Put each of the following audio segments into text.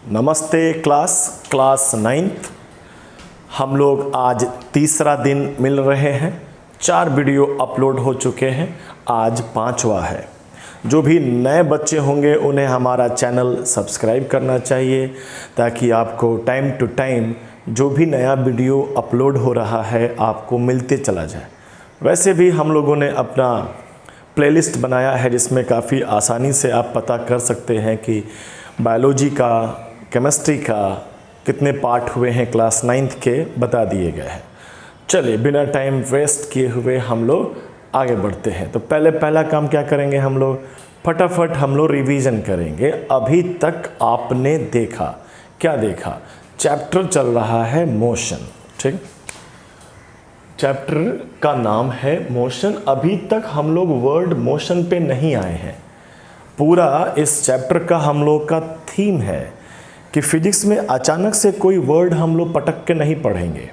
नमस्ते class 9th। हम लोग आज तीसरा दिन मिल रहे हैं। 4 वीडियो अपलोड हो चुके हैं, आज 5वां है। जो भी नए बच्चे होंगे उन्हें हमारा चैनल सब्सक्राइब करना चाहिए ताकि आपको टाइम टू टाइम जो भी नया वीडियो अपलोड हो रहा है आपको मिलते चला जाए। वैसे भी हम लोगों ने अपना प्लेलिस्ट बनाया है जिसमें काफ़ी आसानी से आप पता कर सकते हैं कि बायोलॉजी का, केमिस्ट्री का कितने पार्ट हुए हैं क्लास 9th के बता दिए गए हैं। चलिए बिना टाइम वेस्ट किए हुए हम लोग आगे बढ़ते हैं। तो पहला काम क्या करेंगे, हम लोग फटाफट हम लोग रिवीजन करेंगे। अभी तक आपने देखा, क्या देखा? चैप्टर चल रहा है मोशन, ठीक। चैप्टर का नाम है मोशन। अभी तक हम लोग वर्ड मोशन पे नहीं आए हैं। पूरा इस चैप्टर का हम लोग का थीम है कि फिजिक्स में अचानक से कोई वर्ड हम लोग पटक के नहीं पढ़ेंगे,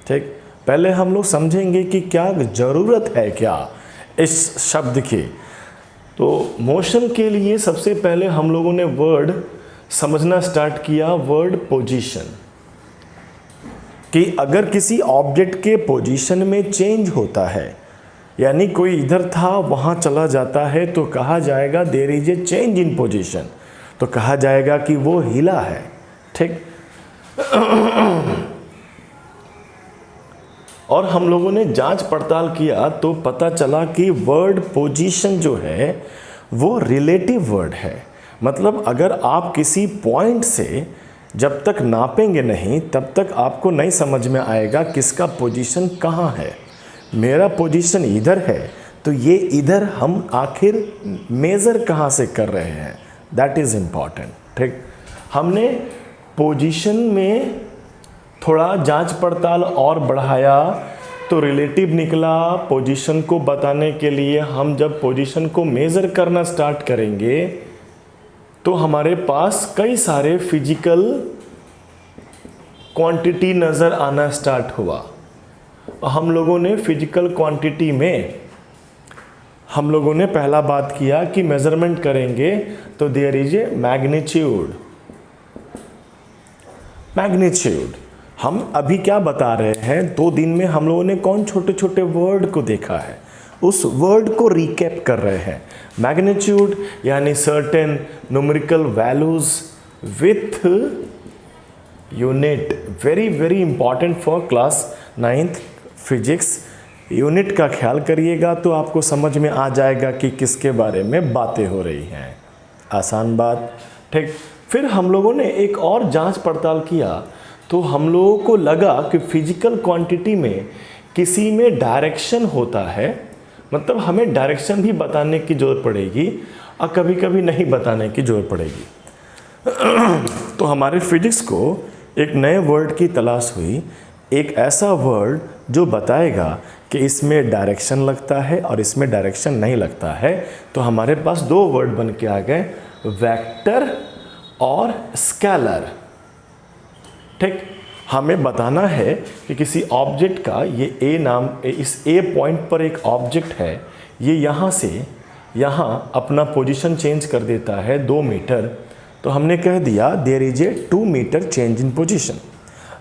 ठीक। पहले हम लोग समझेंगे कि क्या ज़रूरत है क्या इस शब्द की। तो मोशन के लिए सबसे पहले हम लोगों ने वर्ड समझना स्टार्ट किया, वर्ड पोजीशन, कि अगर किसी ऑब्जेक्ट के पोजीशन में चेंज होता है, यानी कोई इधर था वहाँ चला जाता है, तो कहा जाएगा there is a change in position, तो कहा जाएगा कि वो हिला है, ठीक। और हम लोगों ने जांच पड़ताल किया तो पता चला कि वर्ड पोजीशन जो है वो रिलेटिव वर्ड है। मतलब अगर आप किसी पॉइंट से जब तक नापेंगे नहीं तब तक आपको नहीं समझ में आएगा किसका पोजीशन कहाँ है। मेरा पोजीशन इधर है तो ये इधर हम आखिर मेज़र कहाँ से कर रहे हैं, दैट इज़ इम्पॉर्टेंट, ठीक। हमने पोजीशन में थोड़ा जांच पड़ताल और बढ़ाया तो रिलेटिव निकला। पोजीशन को बताने के लिए हम जब पोजीशन को मेज़र करना स्टार्ट करेंगे तो हमारे पास कई सारे फिजिकल क्वांटिटी नज़र आना स्टार्ट हुआ। हम लोगों ने फिजिकल क्वांटिटी में हम लोगों ने पहला बात किया कि मेज़रमेंट करेंगे तो देयर इज ए मैग्नीट्यूड। हम अभी क्या बता रहे हैं, 2 दिन में हम लोगों ने कौन छोटे छोटे वर्ड को देखा है, उस वर्ड को रिकैप कर रहे हैं। मैग्नीट्यूड यानी certain numerical values with unit, very very important for class 9th physics. Unit का ख्याल करिएगा तो आपको समझ में आ जाएगा कि किसके बारे में बातें हो रही हैं। आसान बात, ठीक। फिर हम लोगों ने एक और जांच पड़ताल किया तो हम लोगों को लगा कि फिजिकल क्वांटिटी में किसी में डायरेक्शन होता है, मतलब हमें डायरेक्शन भी बताने की ज़रूरत पड़ेगी और कभी कभी नहीं बताने की ज़रूरत पड़ेगी। तो हमारे फिजिक्स को एक नए वर्ड की तलाश हुई, एक ऐसा वर्ड जो बताएगा कि इसमें डायरेक्शन लगता है और इसमें डायरेक्शन नहीं लगता है। तो हमारे पास 2 वर्ड बन के आ गए, वेक्टर और स्केलर, ठीक। हमें बताना है कि किसी ऑब्जेक्ट का ये ए नाम, इस ए पॉइंट पर एक ऑब्जेक्ट है, ये यहाँ से यहाँ अपना पोजीशन चेंज कर देता है 2 मीटर। तो हमने कह दिया there is a 2 meter change in position.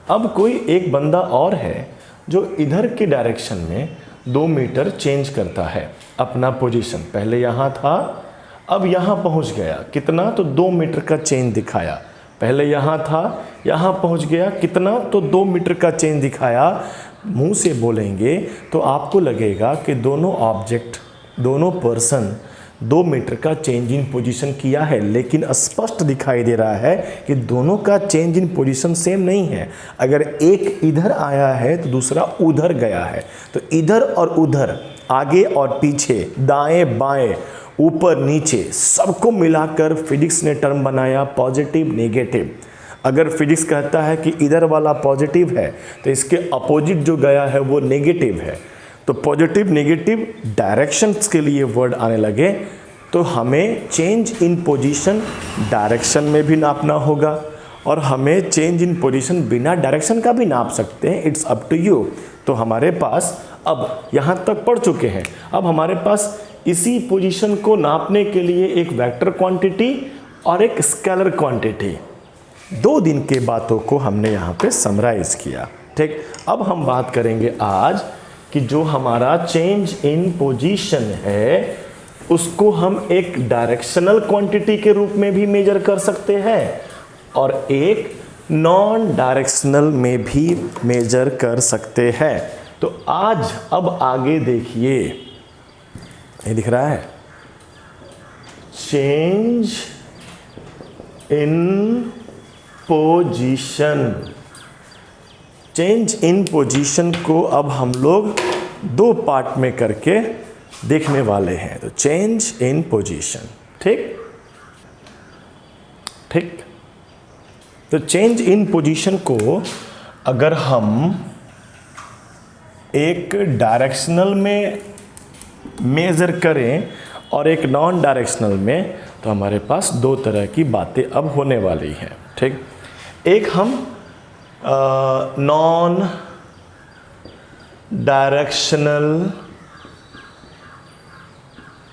अब कोई एक बंदा और है जो इधर की डायरेक्शन में 2 मीटर चेंज करता है अपना पोजीशन। पहले यहाँ था, अब यहाँ पहुँच गया, कितना? तो 2 मीटर का चेंज दिखाया। पहले यहाँ था, यहाँ पहुँच गया, कितना? तो 2 मीटर का चेंज दिखाया। मुंह से बोलेंगे तो आपको लगेगा कि दोनों ऑब्जेक्ट, दोनों पर्सन 2 मीटर का चेंज इन पोजीशन किया है, लेकिन स्पष्ट दिखाई दे रहा है कि दोनों का चेंज इन पोजीशन सेम नहीं है। अगर एक इधर आया है तो दूसरा उधर गया है। तो इधर और उधर, आगे और पीछे, दाएं बाएं, ऊपर नीचे, सबको मिलाकर फिजिक्स ने टर्म बनाया पॉजिटिव नेगेटिव। अगर फिजिक्स कहता है कि इधर वाला पॉजिटिव है तो इसके अपोजिट जो गया है वो नेगेटिव है। तो पॉजिटिव नेगेटिव डायरेक्शंस के लिए वर्ड आने लगे। तो हमें चेंज इन पोजीशन डायरेक्शन में भी नापना होगा और हमें चेंज इन पोजीशन बिना डायरेक्शन का भी नाप सकते हैं, इट्स अप टू यू। तो हमारे पास अब यहाँ तक पढ़ चुके हैं, अब हमारे पास इसी पोजीशन को नापने के लिए एक वेक्टर क्वांटिटी और एक स्केलर क्वांटिटी, 2 दिन के बातों को हमने यहाँ पे समराइज किया। ठीक, अब हम बात करेंगे आज कि जो हमारा चेंज इन पोजीशन है उसको हम एक डायरेक्शनल क्वांटिटी के रूप में भी मेजर कर सकते हैं और एक नॉन डायरेक्शनल में भी मेजर कर सकते हैं। तो आज अब आगे देखिए, ये दिख रहा है change in position. Change in position को अब हम लोग 2 पार्ट में करके देखने वाले हैं। तो चेंज इन पोजीशन, ठीक ठीक। तो चेंज इन पोजीशन को अगर हम एक डायरेक्शनल में मेज़र करें और एक नॉन डायरेक्शनल में, तो हमारे पास 2 तरह की बातें अब होने वाली हैं। ठीक, एक हम नॉन डायरेक्शनल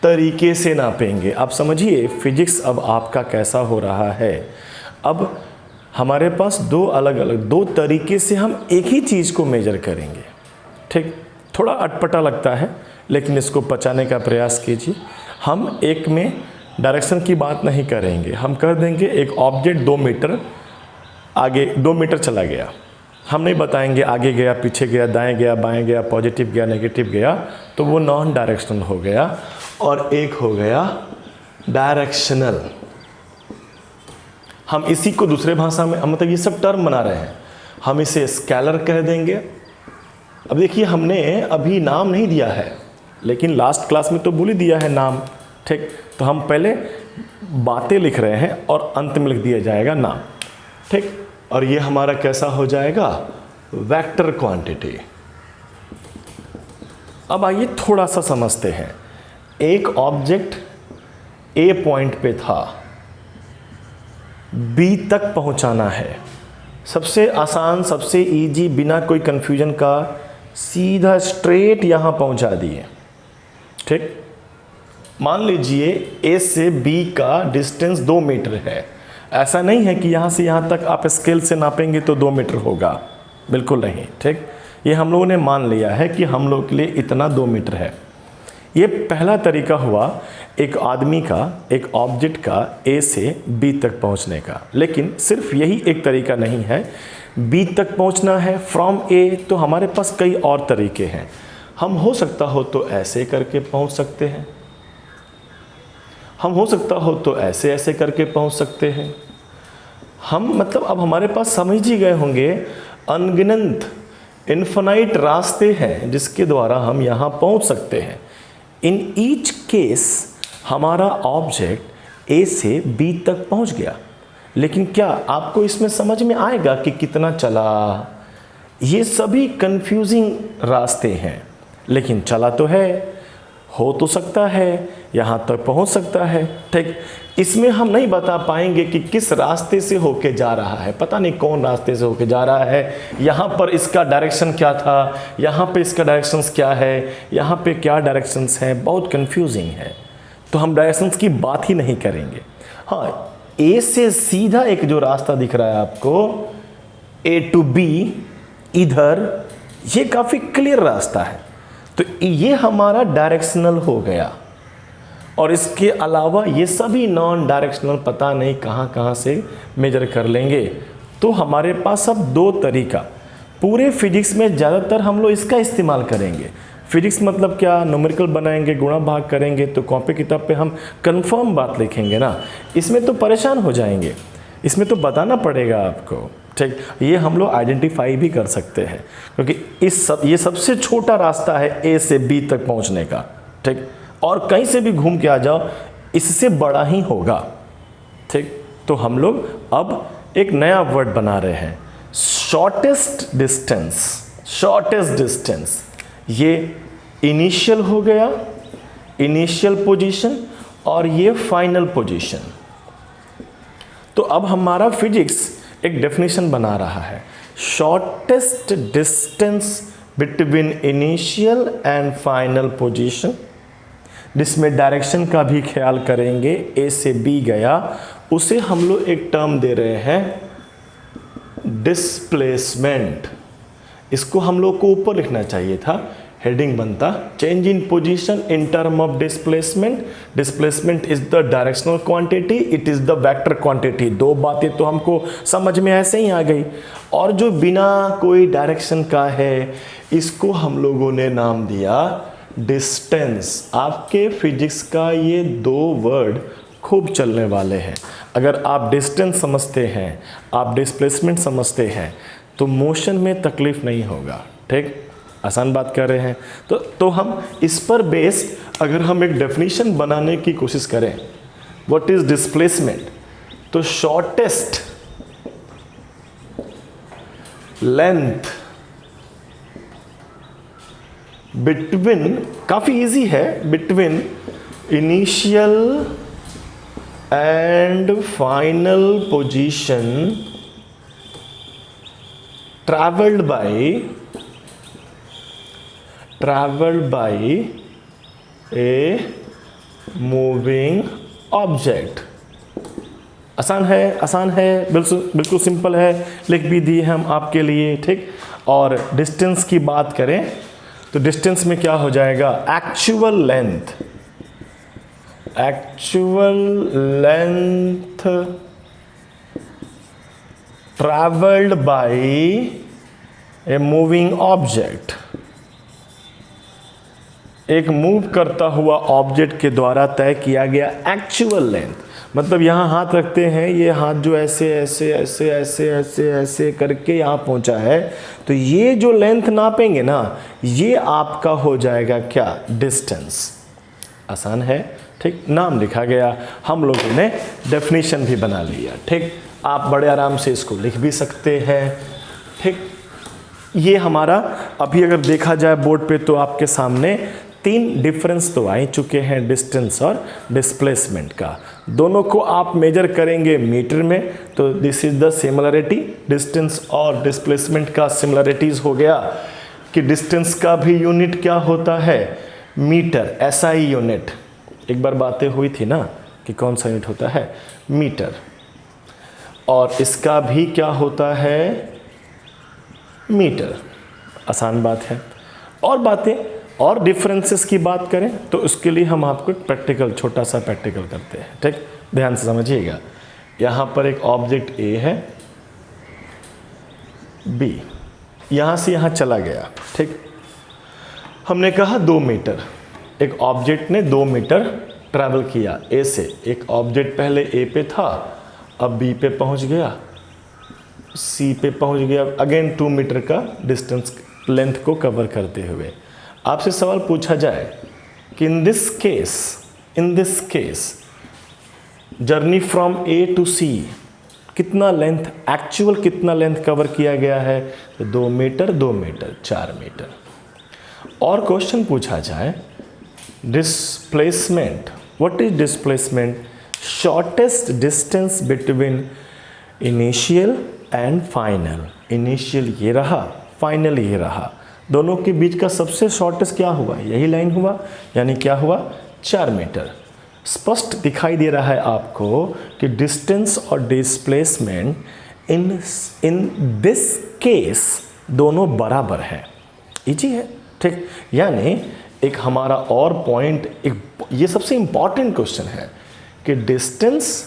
तरीके से नापेंगे। आप समझिए फिजिक्स अब आपका कैसा हो रहा है। अब हमारे पास 2 तरीके से हम एक ही चीज़ को मेजर करेंगे। ठीक, थोड़ा अटपटा लगता है लेकिन इसको पचाने का प्रयास कीजिए। हम एक में डायरेक्शन की बात नहीं करेंगे, हम कर देंगे एक ऑब्जेक्ट 2 मीटर आगे 2 मीटर चला गया, हम नहीं बताएंगे आगे गया, पीछे गया, दाएं गया, बाएं गया, पॉजिटिव गया, नेगेटिव गया, तो वो नॉन डायरेक्शनल हो गया। और एक हो गया डायरेक्शनल। हम इसी को दूसरे भाषा में, मतलब ये सब टर्म बना रहे हैं, हम इसे स्केलर कह देंगे। अब देखिए हमने अभी नाम नहीं दिया है लेकिन लास्ट क्लास में तो बोल ही दिया है नाम। ठीक, तो हम पहले बातें लिख रहे हैं और अंत में लिख दिया जाएगा नाम। ठीक, और ये हमारा कैसा हो जाएगा, वेक्टर क्वांटिटी। अब आइए थोड़ा सा समझते हैं। एक ऑब्जेक्ट ए पॉइंट पे था, बी तक पहुंचाना है। सबसे आसान, सबसे इजी, बिना कोई कंफ्यूजन का सीधा स्ट्रेट यहां पहुंचा दिए। ठीक, मान लीजिए ए से बी का डिस्टेंस 2 मीटर है। ऐसा नहीं है कि यहाँ से यहाँ तक आप स्केल से नापेंगे तो 2 मीटर होगा, बिल्कुल नहीं। ठीक, ये हम लोगों ने मान लिया है कि हम लोग के लिए इतना 2 मीटर है। ये पहला तरीका हुआ एक आदमी का, एक ऑब्जेक्ट का ए से बी तक पहुँचने का। लेकिन सिर्फ यही एक तरीका नहीं है, बी तक पहुँचना है फ्रॉम ए, तो हमारे पास कई और तरीके हैं। हम हो सकता हो तो ऐसे करके पहुँच सकते हैं, हम हो सकता हो तो ऐसे ऐसे करके पहुंच सकते हैं। हम मतलब अब हमारे पास समझ ही गए होंगे अनगिनत इन्फिनाइट रास्ते हैं जिसके द्वारा हम यहाँ पहुंच सकते हैं। इन ईच केस हमारा ऑब्जेक्ट ए से बी तक पहुंच गया। लेकिन क्या आपको इसमें समझ में आएगा कि कितना चला? ये सभी कंफ्यूजिंग रास्ते हैं, लेकिन चला तो है, हो तो सकता है, यहाँ तक पहुँच सकता है। ठीक, इसमें हम नहीं बता पाएंगे कि किस रास्ते से होके जा रहा है, पता नहीं कौन रास्ते से होके जा रहा है, यहाँ पर इसका डायरेक्शन क्या था, यहाँ पे इसका डायरेक्शंस क्या है, यहाँ पे क्या डायरेक्शंस हैं, बहुत कंफ्यूजिंग है। तो हम डायरेक्शंस की बात ही नहीं करेंगे। हाँ, ए से सीधा एक जो रास्ता दिख रहा है आपको, ए टू बी, इधर, ये काफ़ी क्लियर रास्ता है, तो ये हमारा डायरेक्शनल हो गया। और इसके अलावा ये सभी नॉन डायरेक्शनल पता नहीं कहाँ कहाँ से मेजर कर लेंगे। तो हमारे पास अब 2 तरीका, पूरे फिजिक्स में ज़्यादातर हम लोग इसका इस्तेमाल करेंगे। फिजिक्स मतलब क्या, न्यूमेरिकल बनाएंगे, गुणा भाग करेंगे, तो कॉपी किताब पे हम कंफर्म बात लिखेंगे ना, इसमें तो परेशान हो जाएंगे, इसमें तो बताना पड़ेगा आपको। ठीक, ये हम लोग आइडेंटिफाई भी कर सकते हैं क्योंकि ये सबसे छोटा रास्ता है ए से बी तक पहुंचने का। ठीक, और कहीं से भी घूम के आ जाओ, इससे बड़ा ही होगा। ठीक, तो हम लोग अब एक नया वर्ड बना रहे हैं, शॉर्टेस्ट डिस्टेंस। शॉर्टेस्ट डिस्टेंस, ये इनिशियल हो गया, इनिशियल पोजीशन, और ये फाइनल पोजीशन। तो अब हमारा फिजिक्स एक डेफिनेशन बना रहा है, shortest distance between initial and final position, जिसमें डायरेक्शन का भी ख्याल करेंगे। ए से बी गया, उसे हम लोग एक टर्म दे रहे हैं डिस्प्लेसमेंट, इसको हम लोग को ऊपर लिखना चाहिए था, हेडिंग बनता change in position in term of displacement. Displacement is the directional quantity, it is the vector quantity. दो बातें तो हमको समझ में ऐसे ही आ गई। और जो बिना कोई डायरेक्शन का है, इसको हम लोगों ने नाम दिया डिस्टेंस। आपके फिजिक्स का ये दो वर्ड खूब चलने वाले हैं। अगर आप डिस्टेंस समझते हैं, आप डिस्प्लेसमेंट समझते हैं, तो मोशन में तकलीफ नहीं होगा। ठीक, आसान बात कर रहे हैं। तो हम इस पर बेस्ड अगर हम एक डेफिनेशन बनाने की कोशिश करें, व्हाट इज डिस्प्लेसमेंट, तो शॉर्टेस्ट लेंथ बिटवीन, काफी इजी है, between initial and final position traveled by a moving object। आसान है, बिल्कुल सिंपल है, लिख भी दिए हम आपके लिए। ठीक, और डिस्टेंस की बात करें तो डिस्टेंस में क्या हो जाएगा, actual length traveled by a moving object, एक मूव करता हुआ ऑब्जेक्ट के द्वारा तय किया गया एक्चुअल लेंथ। मतलब यहाँ हाथ रखते हैं, ये हाथ जो ऐसे ऐसे ऐसे ऐसे ऐसे ऐसे करके यहाँ पहुँचा है, तो ये जो लेंथ नापेंगे ना, ये आपका हो जाएगा क्या, डिस्टेंस। आसान है। ठीक, नाम लिखा गया, हम लोगों ने डेफिनेशन भी बना लिया। ठीक, आप बड़े आराम से इसको लिख भी सकते हैं। ठीक, ये हमारा अभी अगर देखा जाए बोर्ड पे तो आपके सामने तीन डिफरेंस तो आ ही चुके हैं, डिस्टेंस और डिस्प्लेसमेंट का। दोनों को आप मेजर करेंगे मीटर में, तो this is the similarity. Distance और डिस्प्लेसमेंट का सिमिलरिटीज हो गया कि डिस्टेंस का भी यूनिट क्या होता है, मीटर, SI यूनिट। एक बार बातें हुई थी ना कि कौन सा यूनिट होता है, मीटर। और इसका भी क्या होता है, मीटर। आसान बात है। और बातें और डिफरेंसेस की बात करें तो उसके लिए हम आपको एक प्रैक्टिकल, छोटा सा प्रैक्टिकल करते हैं। ठीक, ध्यान से समझिएगा। यहाँ पर एक ऑब्जेक्ट A है, B यहाँ से यहाँ चला गया। ठीक, हमने कहा 2 मीटर, एक ऑब्जेक्ट ने 2 मीटर ट्रैवल किया A से। एक ऑब्जेक्ट पहले A पे था, अब B पे पहुंच गया, C पे पहुंच गया, अगेन 2 मीटर का डिस्टेंस, लेंथ को कवर करते हुए। आपसे सवाल पूछा जाए कि in this case journey from A to C कितना लेंथ, एक्चुअल कितना लेंथ कवर किया गया है, तो 2 मीटर 2 मीटर 4 मीटर। और क्वेश्चन पूछा जाए displacement, what is displacement, shortest distance between initial and final. Initial ये रहा, फाइनल ये रहा, दोनों के बीच का सबसे शॉर्टेस्ट क्या हुआ, यही लाइन हुआ, यानी क्या हुआ, 4 मीटर। स्पष्ट दिखाई दे रहा है आपको कि डिस्टेंस और डिस्प्लेसमेंट इन दिस केस दोनों बराबर हैं। इजी है। ठीक, यानी एक हमारा और पॉइंट, ये सबसे इंपॉर्टेंट क्वेश्चन है कि डिस्टेंस,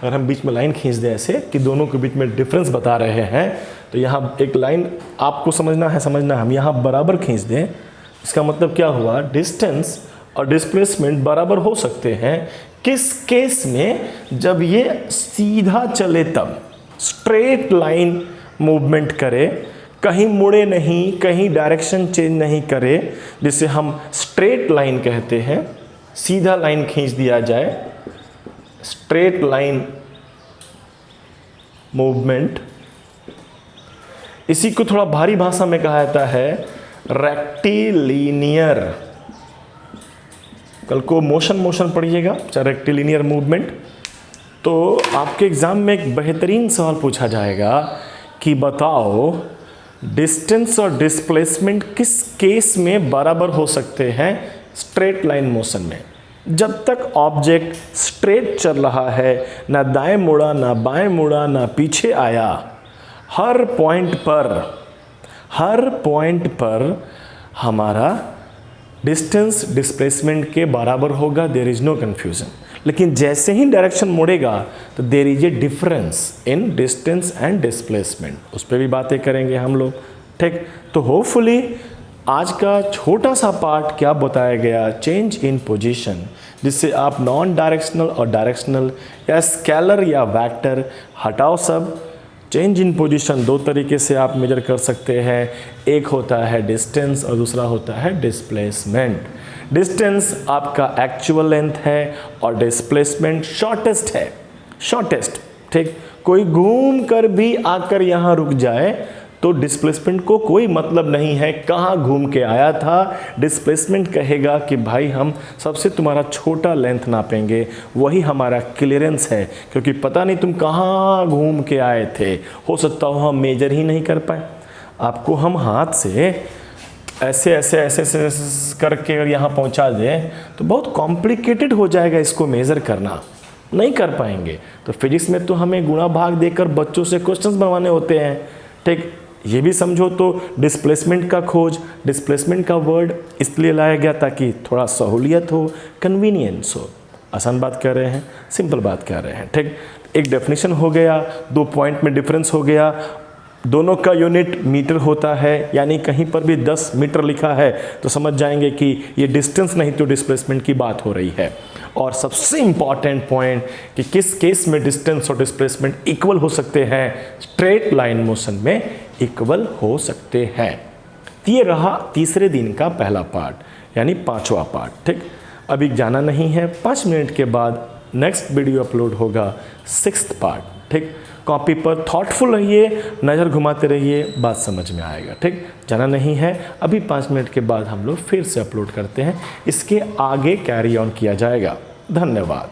अगर हम बीच में लाइन खींच दें ऐसे कि दोनों के बीच में डिफरेंस बता रहे हैं, तो यहाँ एक लाइन आपको समझना है, हम यहाँ बराबर खींच दें, इसका मतलब क्या हुआ, डिस्टेंस और डिस्प्लेसमेंट बराबर हो सकते हैं। किस केस में, जब ये सीधा चले, तब स्ट्रेट लाइन मूवमेंट करे, कहीं मुड़े नहीं, कहीं डायरेक्शन चेंज नहीं करे, जिसे हम स्ट्रेट लाइन कहते हैं। सीधा लाइन खींच दिया जाए, स्ट्रेट लाइन मूवमेंट, इसी को थोड़ा भारी भाषा में कहा जाता है रेक्टिलिनियर। कल को मोशन पढ़िएगा, रेक्टिलिनियर मूवमेंट। तो आपके एग्जाम में एक बेहतरीन सवाल पूछा जाएगा कि बताओ डिस्टेंस और डिस्प्लेसमेंट किस केस में बराबर हो सकते हैं स्ट्रेट लाइन मोशन में। जब तक ऑब्जेक्ट स्ट्रेट चल रहा है, ना दाएं मुड़ा, ना बाएं मुड़ा, ना पीछे आया, हर पॉइंट पर हमारा डिस्टेंस डिस्प्लेसमेंट के बराबर होगा, देयर इज नो कन्फ्यूजन। लेकिन जैसे ही डायरेक्शन मोड़ेगा तो there is a difference in distance and displacement, उस पर भी बातें करेंगे हम लोग। ठीक, तो होपफुली आज का छोटा सा पार्ट क्या बताया गया, चेंज इन पोजीशन, जिससे आप नॉन डायरेक्शनल और डायरेक्शनल या स्केलर या वेक्टर हटाओ सब। चेंज इन पोजीशन दो तरीके से आप मेजर कर सकते हैं, एक होता है डिस्टेंस और दूसरा होता है डिस्प्लेसमेंट। डिस्टेंस आपका एक्चुअल लेंथ है और डिस्प्लेसमेंट शॉर्टेस्ट है, शॉर्टेस्ट। ठीक, कोई घूम कर भी आकर यहाँ रुक जाए तो डिस्प्लेसमेंट को कोई मतलब नहीं है कहाँ घूम के आया था। डिस्प्लेसमेंट कहेगा कि भाई हम सबसे तुम्हारा छोटा लेंथ नापेंगे, वही हमारा क्लियरेंस है, क्योंकि पता नहीं तुम कहाँ घूम के आए थे, हो सकता हो हम मेजर ही नहीं कर पाए। आपको हम हाथ से ऐसे ऐसे ऐसे ऐसे करके अगर यहाँ पहुँचा दें तो बहुत कॉम्प्लिकेटेड हो जाएगा, इसको मेज़र करना नहीं कर पाएंगे। तो फिजिक्स में तो हमें गुणा भाग देकर बच्चों से क्वेश्चंस बनवाने होते हैं। ठीक, ये भी समझो तो डिस्प्लेसमेंट का खोज, डिस्प्लेसमेंट का वर्ड इसलिए लाया गया ताकि थोड़ा सहूलियत हो, कन्वीनियंस हो। आसान बात कर रहे हैं, सिंपल बात कर रहे हैं। ठीक, एक डेफिनेशन हो गया, दो पॉइंट में डिफरेंस हो गया, दोनों का यूनिट मीटर होता है, यानी कहीं पर भी 10 मीटर लिखा है तो समझ जाएंगे कि ये डिस्टेंस नहीं तो डिस्प्लेसमेंट की बात हो रही है। और सबसे इम्पॉर्टेंट पॉइंट कि किस केस में डिस्टेंस और डिस्प्लेसमेंट इक्वल हो सकते हैं, स्ट्रेट लाइन मोशन में इक्वल हो सकते हैं। ये रहा तीसरे दिन का पहला पार्ट, यानी पांचवा पार्ट। ठीक, अभी जाना नहीं है, 5 मिनट के बाद नेक्स्ट वीडियो अपलोड होगा, 6th पार्ट। ठीक, कॉपी पर थॉटफुल रहिए, नज़र घुमाते रहिए, बात समझ में आएगा। ठीक, जाना नहीं है, अभी 5 मिनट के बाद हम लोग फिर से अपलोड करते हैं, इसके आगे कैरी ऑन किया जाएगा। धन्यवाद।